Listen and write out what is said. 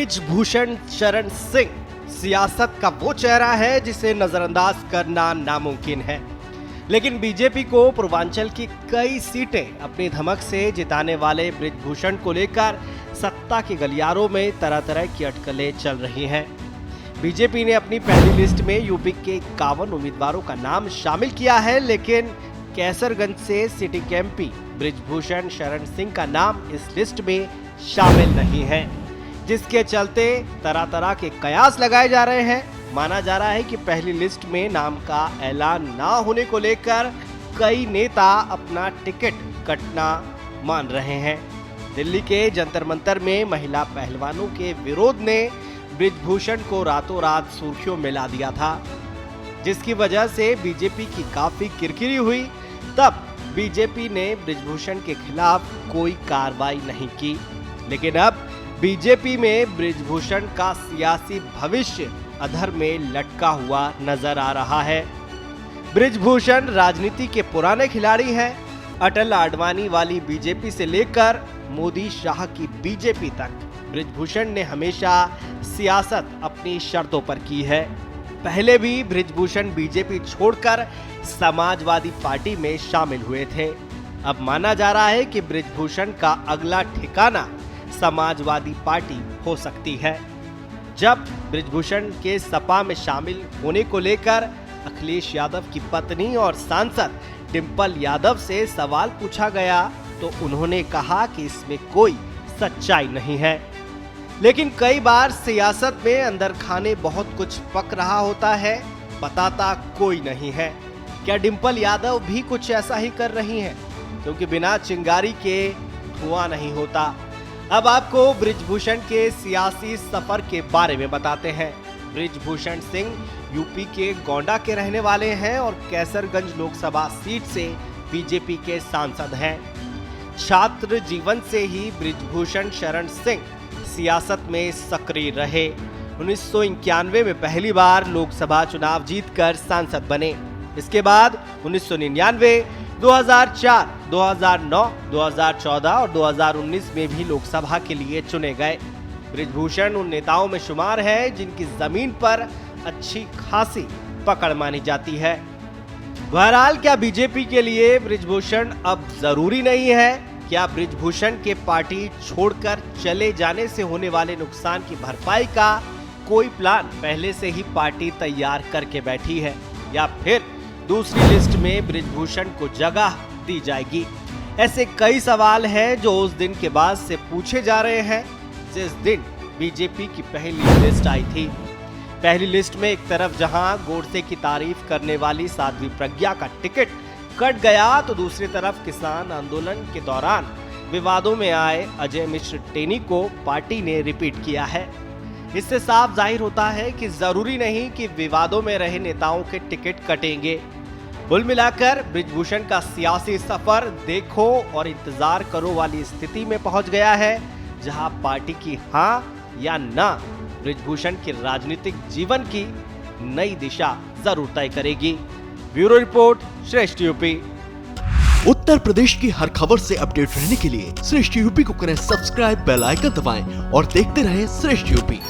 बृजभूषण शरण सिंह सियासत का वो चेहरा है जिसे नजरअंदाज करना नामुमकिन है, लेकिन बीजेपी को पूर्वांचल की कई सीटें अपनी धमक से जिताने वाले बृजभूषण को लेकर सत्ता के गलियारों में तरह तरह की अटकलें चल रही हैं। बीजेपी ने अपनी पहली लिस्ट में यूपी के 51 उम्मीदवारों का नाम शामिल किया है, लेकिन कैसरगंज से सिटिंग एमपी बृजभूषण शरण सिंह का नाम इस लिस्ट में शामिल नहीं है, जिसके चलते तरह तरह के कयास लगाए जा रहे हैं। माना जा रहा है कि पहली लिस्ट में नाम का ऐलान ना होने को लेकर कई नेता अपना टिकट कटना मान रहे हैं। दिल्ली के जंतर मंतर में महिला पहलवानों के विरोध ने बृजभूषण को रातों रात सुर्खियों में ला दिया था, जिसकी वजह से बीजेपी की काफी किरकिरी हुई। तब बीजेपी ने बृजभूषण के खिलाफ कोई कार्रवाई नहीं की, लेकिन अब बीजेपी में बृजभूषण का सियासी भविष्य अधर में लटका हुआ नजर आ रहा है। बृजभूषण राजनीति के पुराने खिलाड़ी हैं। अटल आडवाणी वाली बीजेपी से लेकर मोदी शाह की बीजेपी तक बृजभूषण ने हमेशा सियासत अपनी शर्तों पर की है। पहले भी बृजभूषण बीजेपी छोड़कर समाजवादी पार्टी में शामिल हुए थे। अब माना जा रहा है कि बृजभूषण का अगला ठिकाना समाजवादी पार्टी हो सकती है। जब बृजभूषण के सपा में शामिल होने को लेकर अखिलेश यादव की पत्नी और सांसद डिंपल यादव से सवाल पूछा गया तो उन्होंने कहा कि इसमें कोई सच्चाई नहीं है, लेकिन कई बार सियासत में अंदर खाने बहुत कुछ पक रहा होता है, बताता कोई नहीं है। क्या डिंपल यादव भी कुछ ऐसा ही कर रही हैं? क्योंकि बिना चिंगारी के धुआं नहीं होता। अब आपको बृजभूषण के सियासी सफर के बारे में बताते हैं। बृजभूषण सिंह यूपी के गोंडा के रहने वाले हैं और कैसरगंज लोकसभा सीट से बीजेपी के सांसद हैं। छात्र जीवन से ही बृजभूषण शरण सिंह सियासत में सक्रिय रहे। 1991 में पहली बार लोकसभा चुनाव जीतकर सांसद बने। इसके बाद 1999, 2004, 2009, 2014 और 2019 में भी लोकसभा के लिए चुने गए। बृजभूषण उन नेताओं में शुमार है जिनकी जमीन पर अच्छी खासी पकड़ मानी जाती है। बहरहाल, क्या बीजेपी के लिए बृजभूषण अब जरूरी नहीं है? क्या बृजभूषण के पार्टी छोड़कर चले जाने से होने वाले नुकसान की भरपाई का कोई प्लान पहले से ही पार्टी तैयार करके बैठी है, या फिर दूसरी लिस्ट में बृजभूषण को जगह दी जाएगी? ऐसे कई सवाल हैं जो उस दिन के बाद से पूछे जा रहे हैं जिस दिन बीजेपी की पहली लिस्ट आई थी। पहली लिस्ट में एक तरफ जहां गोडसे की तारीफ करने वाली साध्वी प्रज्ञा का टिकट कट गया, तो दूसरी तरफ किसान आंदोलन के दौरान विवादों में आए अजय मिश्र टेनी को पार्टी ने रिपीट किया है। इससे साफ जाहिर होता है कि जरूरी नहीं कि विवादों में रहे नेताओं के टिकट कटेंगे। कुल मिलाकर बृजभूषण का सियासी सफर देखो और इंतजार करो वाली स्थिति में पहुंच गया है, जहां पार्टी की हां या ना बृजभूषण के राजनीतिक जीवन की नई दिशा जरूर तय करेगी। ब्यूरो रिपोर्ट, श्रेष्ठ यूपी। उत्तर प्रदेश की हर खबर से अपडेट रहने के लिए श्रेष्ठ यूपी को करें सब्सक्राइब, बेल आइकन दबाएं और देखते रहें श्रेष्ठ यूपी।